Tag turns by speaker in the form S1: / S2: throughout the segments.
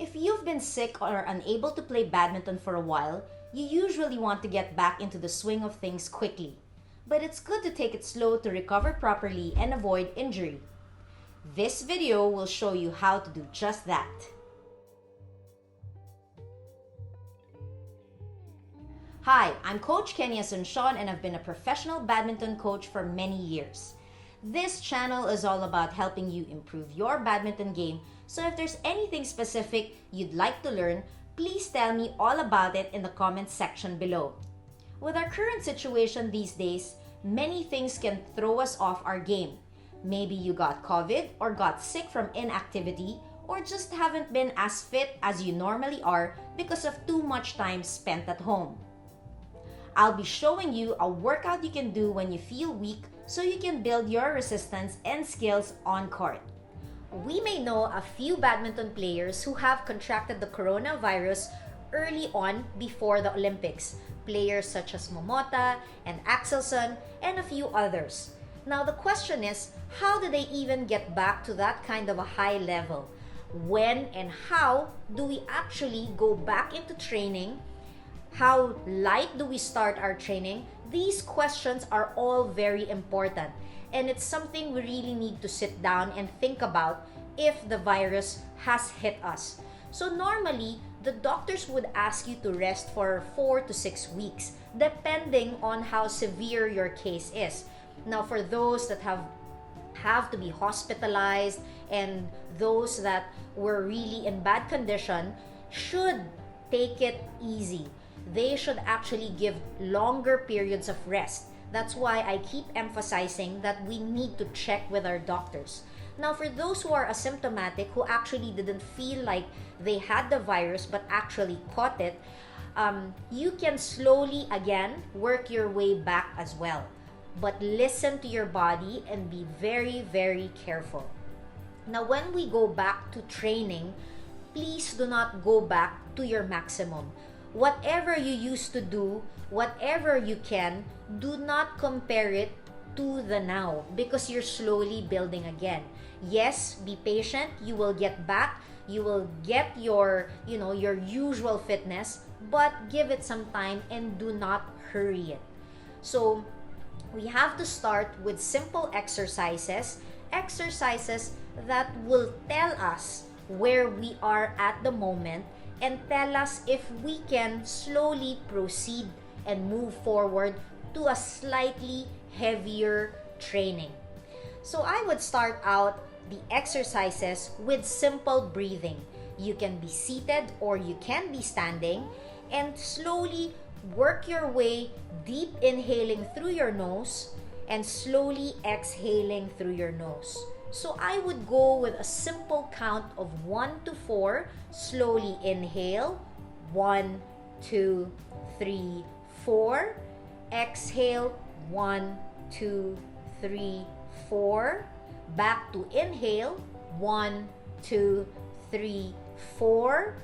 S1: If you've been sick or unable to play badminton for a while, you usually want to get back into the swing of things quickly. But it's good to take it slow to recover properly and avoid injury. This video will show you how to do just that. Hi, I'm Coach Kennie and I've been a professional badminton coach for many years. This channel is all about helping you improve your badminton game, so if there's anything specific you'd like to learn, please tell me all about it in the comments section below. With our current situation these days, many things can throw us off our game. Maybe you got COVID or got sick from inactivity or just haven't been as fit as you normally are because of too much time spent at home. I'll be showing you a workout you can do when you feel weak so you can build your resistance and skills on court. We may know a few badminton players who have contracted the coronavirus early on before the Olympics. Players such as Momota and Axelson and a few others. Now the question is, how do they even get back to that kind of a high level? When and how do we actually go back into training? How light do we start our training? These questions are all very important, and it's something we really need to sit down and think about if the virus has hit us. So normally, the doctors would ask you to rest for 4 to 6 weeks, depending on how severe your case is. Now, for those that have to be hospitalized and those that were really in bad condition should take it easy. They should actually give longer periods of rest. That's why I keep emphasizing that we need to check with our doctors. Now, for those who are asymptomatic, who actually didn't feel like they had the virus but actually caught it, you can slowly again work your way back as well. But listen to your body and be very, very careful. Now, when we go back to training, please do not go back to your maximum. Whatever you used to do, whatever you can, do not compare it to the now because you're slowly building again. Yes, be patient. You will get back. You will get your usual fitness, but give it some time and do not hurry it. So we have to start with simple exercises that will tell us where we are at the moment and tell us if we can slowly proceed and move forward to a slightly heavier training. So I would start out the exercises with simple breathing. You can be seated or you can be standing and slowly work your way deep inhaling through your nose and slowly exhaling through your nose. So I would go with a simple count of 1 to 4. Slowly inhale. 1, 2, 3, 4. Exhale. 1, 2, 3, 4. Back to inhale. 1, 2, 3, 4.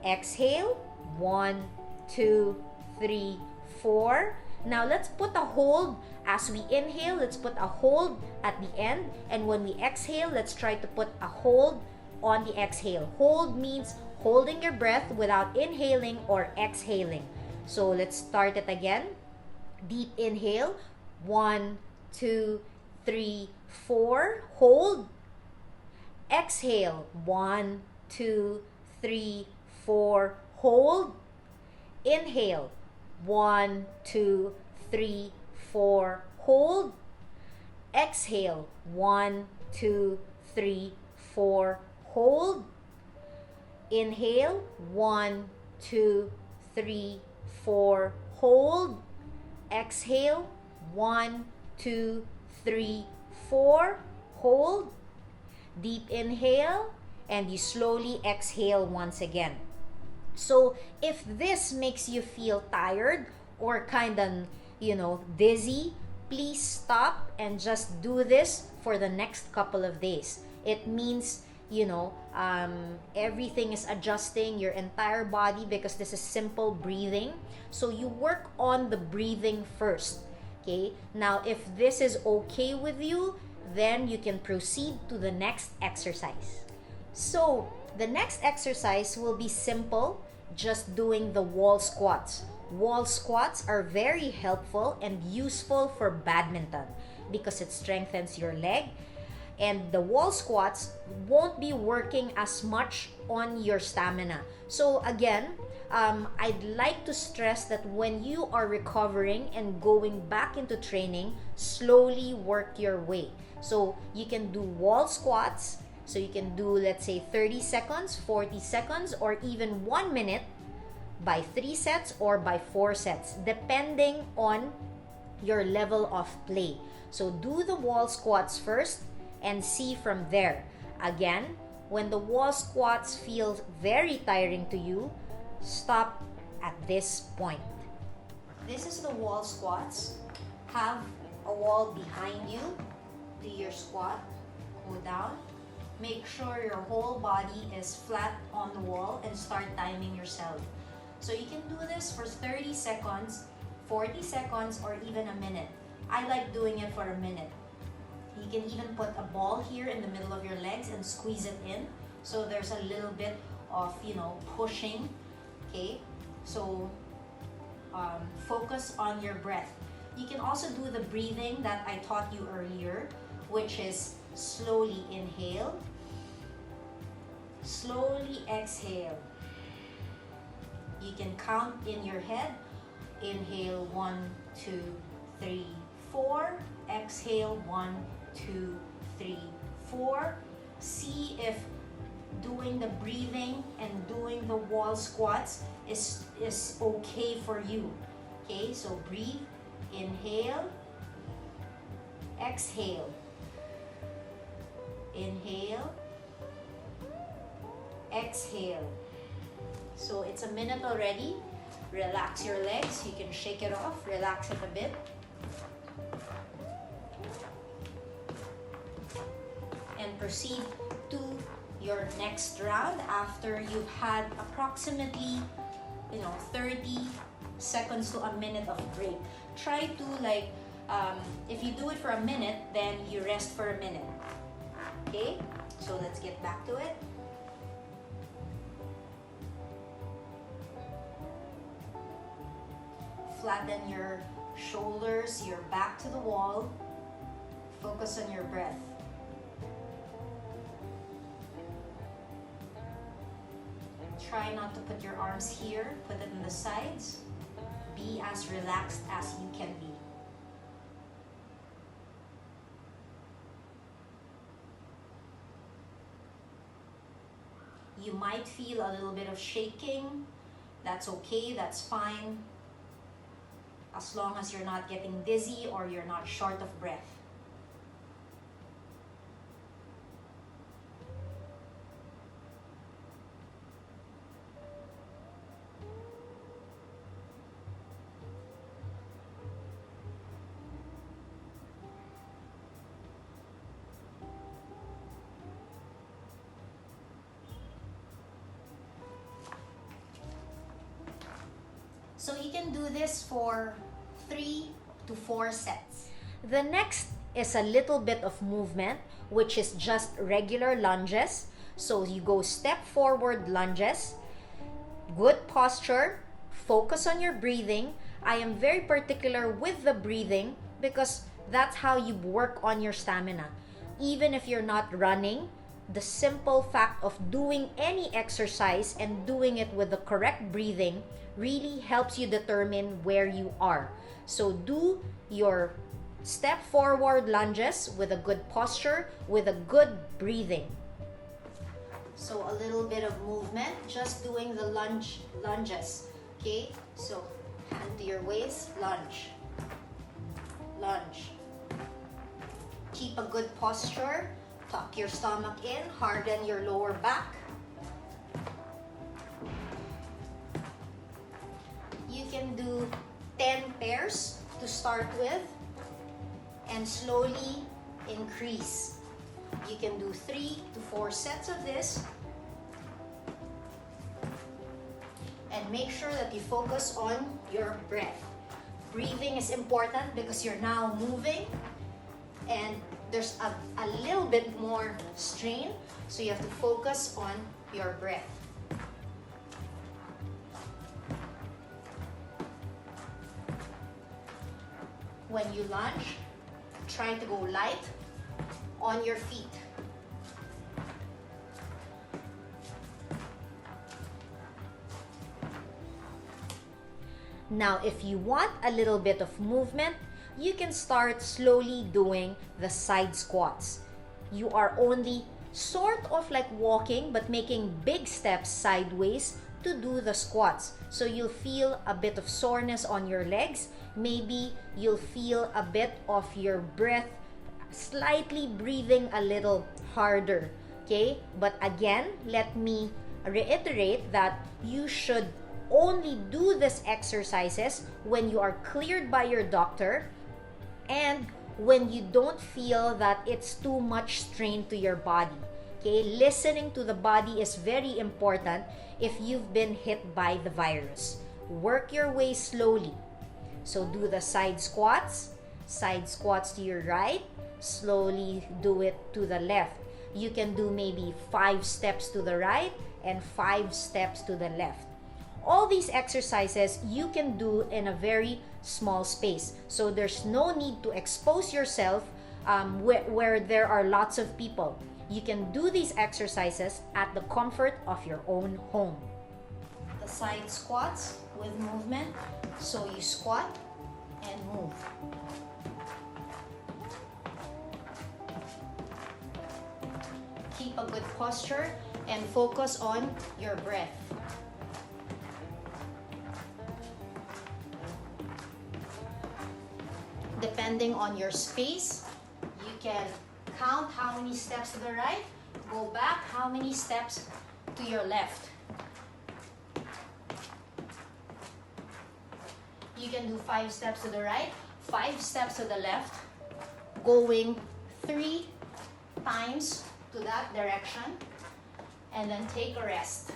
S1: Exhale. 1, 2, 3, 4. Now let's put a hold as we inhale. Let's put a hold at the end, and when we exhale, let's try to put a hold on the exhale. Hold means holding your breath without inhaling or exhaling. So let's start it again. Deep inhale. 1, 2, 3, 4. Hold. Exhale. 1, 2, 3, 4. Hold. Inhale. 1, 2, 3, 4. Hold. Exhale. 1, 2, 3, 4. Hold. Inhale. 1, 2, 3, 4. Hold. Exhale. 1, 2, 3, 4. Hold. Deep inhale. And you slowly exhale once again. So if this makes you feel tired or kind of, dizzy, please stop and just do this for the next couple of days. It means, everything is adjusting your entire body because this is simple breathing. So you work on the breathing first. Okay? Now, if this is okay with you, then you can proceed to the next exercise. So, The next exercise will be simple, just doing the wall squats. Wall squats are very helpful and useful for badminton because it strengthens your leg, and the wall squats won't be working as much on your stamina. So again, I'd like to stress that when you are recovering and going back into training, slowly work your way. So you can do wall squats. So you can do, let's say, 30 seconds, 40 seconds, or even 1 minute by 3 sets or by 4 sets, depending on your level of play. So do the wall squats first and see from there. Again, when the wall squats feel very tiring to you, stop at this point. This is the wall squats. Have a wall behind you. Do your squat. Go down. Make sure your whole body is flat on the wall and start timing yourself. So you can do this for 30 seconds, 40 seconds, or even a minute. I like doing it for a minute. You can even put a ball here in the middle of your legs and squeeze it in. So there's a little bit of, pushing. Okay, so focus on your breath. You can also do the breathing that I taught you earlier, which is slowly inhale, slowly exhale. You can count in your head. Inhale 1, 2, 3, 4. Exhale 1, 2, 3, 4. See if doing the breathing and doing the wall squats is okay for you. Okay, so breathe, inhale, exhale, inhale, exhale. So it's a minute already. Relax your legs. You can shake it off, relax it a bit. And proceed to your next round after you've had approximately 30 seconds to a minute of break. Try to if you do it for a minute, then you rest for a minute. Okay, so let's get back to it. Flatten your shoulders, your back to the wall. Focus on your breath. Try not to put your arms here, put it in the sides. Be as relaxed as you can be. You might feel a little bit of shaking. That's okay, that's fine. As long as you're not getting dizzy or you're not short of breath. So you can do this for 3 to 4 sets. The next is a little bit of movement, which is just regular lunges. So you go step forward lunges, good posture, focus on your breathing. I am very particular with the breathing because that's how you work on your stamina. Even if you're not running, the simple fact of doing any exercise and doing it with the correct breathing really helps you determine where you are. So do your step forward lunges with a good posture, with a good breathing. So a little bit of movement, just doing the lunges. Okay, so hand to your waist, lunge, lunge. Keep a good posture, tuck your stomach in, harden your lower back. You can do 10 pairs to start with and slowly increase. You can do 3 to 4 sets of this. And make sure that you focus on your breath. Breathing is important because you're now moving and there's a little bit more strain. So you have to focus on your breath. When you lunge, try to go light on your feet. Now, if you want a little bit of movement, you can start slowly doing the side squats. You are only sort of like walking but making big steps sideways to do the squats. So you'll feel a bit of soreness on your legs. Maybe you'll feel a bit of your breath, slightly breathing a little harder. Okay? But again, let me reiterate that you should only do these exercises when you are cleared by your doctor and when you don't feel that it's too much strain to your body. Okay, listening to the body is very important if you've been hit by the virus. Work your way slowly. So do the side squats to your right, slowly do it to the left. You can do maybe 5 steps to the right and 5 steps to the left. All these exercises you can do in a very small space. So there's no need to expose yourself where there are lots of people. You can do these exercises at the comfort of your own home. The side squats with movement. So you squat and move. Keep a good posture and focus on your breath. Depending on your space, you can count how many steps to the right, go back how many steps to your left. You can do 5 steps to the right, 5 steps to the left, going 3 times to that direction, and then take a rest.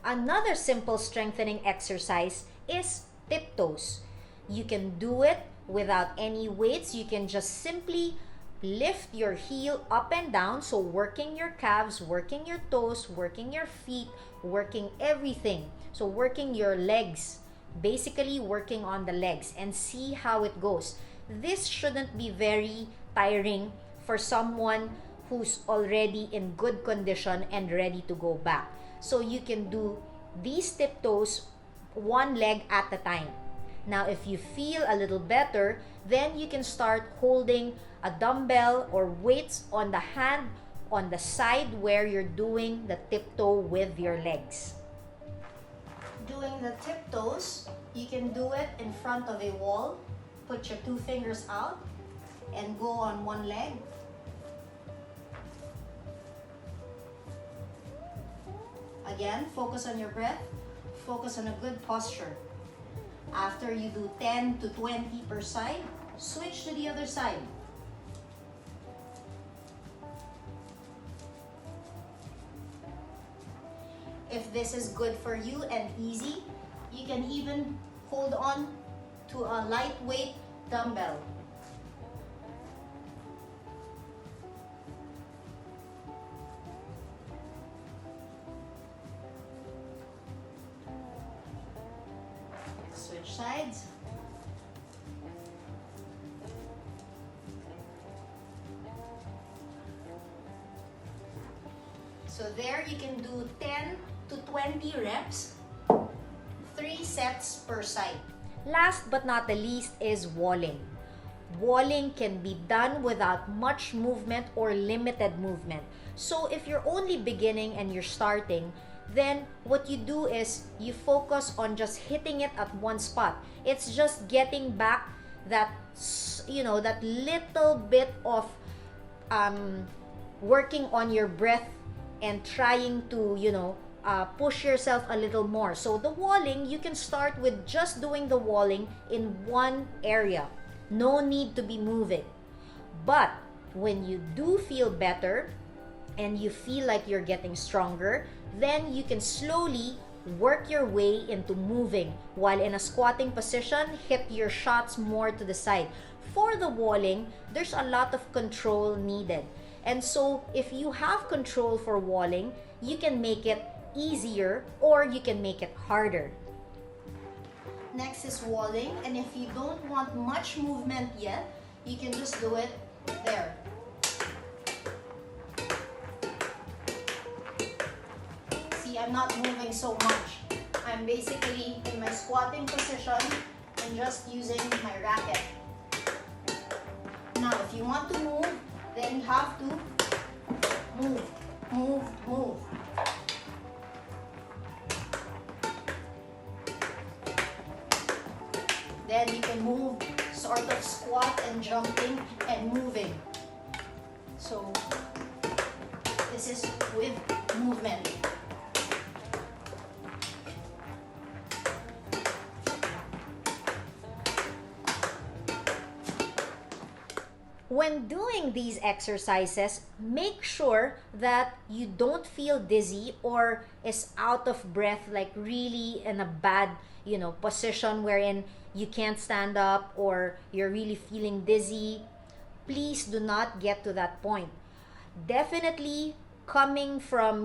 S1: Another simple strengthening exercise is tiptoes. You can do it without any weights. You can just simply lift your heel up and down. So working your calves, working your toes, working your feet, working everything. So working your legs, basically working on the legs, and see how it goes. This shouldn't be very tiring for someone who's already in good condition and ready to go back. So you can do these tiptoes one leg at a time. Now, if you feel a little better, then you can start holding a dumbbell or weights on the hand on the side where you're doing the tiptoe with your legs. Doing the tiptoes, you can do it in front of a wall. Put your 2 fingers out and go on one leg. Again, focus on your breath. Focus on a good posture. After you do 10 to 20 per side, switch to the other side. If this is good for you and easy, you can even hold on to a lightweight dumbbell. Switch sides. So there you can do 10 to 20 reps, 3 sets per side. Last but not the least is walling. Walling can be done without much movement or limited movement. So if you're only beginning and you're starting, then what you do is you focus on just hitting it at one spot. It's just getting back that, that little bit of working on your breath and trying to, push yourself a little more. So the walling, you can start with just doing the walling in one area. No need to be moving. But when you do feel better and you feel like you're getting stronger, then you can slowly work your way into moving. While in a squatting position, hit your shots more to the side. For the walling, there's a lot of control needed. And so if you have control for walling, you can make it easier or you can make it harder. Next is walling, and if you don't want much movement yet, you can just do it there. See, I'm not moving so much. I'm basically in my squatting position and just using my racket. Now, if you want to move, then you have to move, move, move. Then you can move, sort of squat and jumping and moving. So this is with movement. When doing these exercises, make sure that you don't feel dizzy or is out of breath, like really in a bad, position wherein you can't stand up or you're really feeling dizzy. Please do not get to that point. Definitely coming from,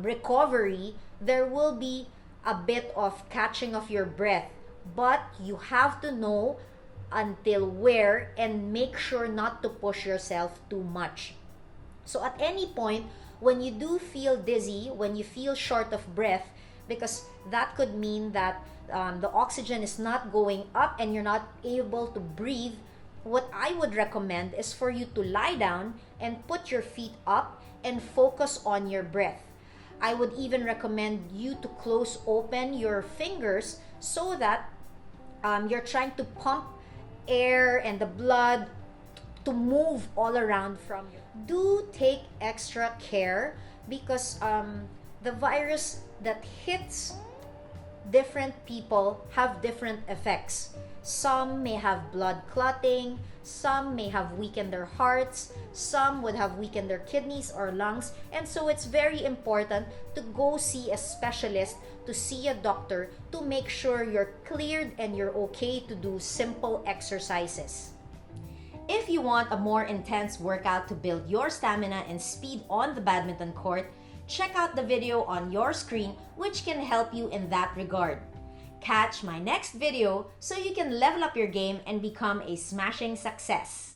S1: recovery, there will be a bit of catching of your breath, but you have to know until where and make sure not to push yourself too much. So at any point, when you do feel dizzy, when you feel short of breath, because that could mean that the oxygen is not going up and you're not able to breathe, what I would recommend is for you to lie down and put your feet up and focus on your breath. I would even recommend you to close open your fingers so that you're trying to pump air and the blood to move all around from you. Do take extra care because the virus that hits different people have different effects. Some may have blood clotting, some may have weakened their hearts, some would have weakened their kidneys or lungs, and so it's very important to go see a specialist, to see a doctor, to make sure you're cleared and you're okay to do simple exercises. If you want a more intense workout to build your stamina and speed on the badminton court, check out the video on your screen which can help you in that regard. Catch my next video so you can level up your game and become a smashing success.